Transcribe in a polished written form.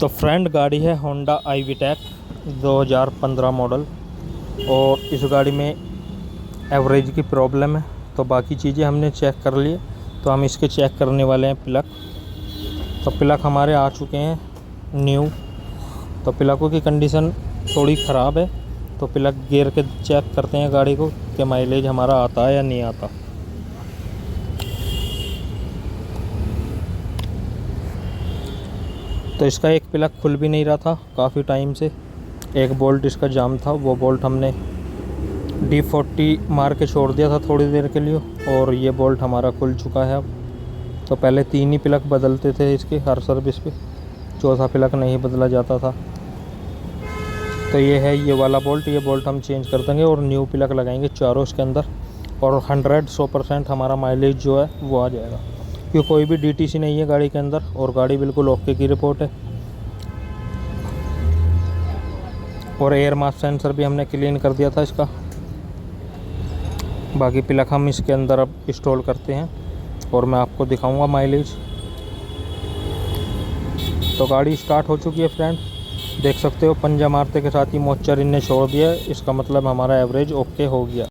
तो फ्रेंड गाड़ी है होंडा IVTEC 2015 मॉडल। और इस गाड़ी में एवरेज की प्रॉब्लम है, तो बाकी चीज़ें हमने चेक कर लिए। तो हम इसके चेक करने वाले हैं प्लग। तो प्लग हमारे आ चुके हैं न्यू। तो प्लगों की कंडीशन थोड़ी ख़राब है, तो प्लग गियर के चेक करते हैं गाड़ी को कि माइलेज हमारा आता है या नहीं आता। तो इसका एक प्लग खुल भी नहीं रहा था काफ़ी टाइम से। एक बोल्ट इसका जाम था, वो बोल्ट हमने D40 मार के छोड़ दिया था थोड़ी देर के लिए, और ये बोल्ट हमारा खुल चुका है अब। तो पहले 3 ही प्लग बदलते थे इसके हर सर्विस पे, चौथा प्लग नहीं बदला जाता था। तो ये है ये वाला बोल्ट, ये बोल्ट हम चेंज कर देंगे और न्यू प्लग लगाएंगे चारों इसके अंदर, और 100% हमारा माइलेज जो है वो आ जाएगा। क्योंकि कोई भी DTC नहीं है गाड़ी के अंदर, और गाड़ी बिल्कुल ओके की रिपोर्ट है। और एयर मास सेंसर भी हमने क्लीन कर दिया था इसका। बाकी प्लग हम इसके अंदर अब इंस्टॉल करते हैं और मैं आपको दिखाऊंगा माइलेज। तो गाड़ी स्टार्ट हो चुकी है फ्रेंड, देख सकते हो पंजा मारते के साथ ही मॉइस्चर इनने छोड़ दिया। इसका मतलब हमारा एवरेज ओके हो गया।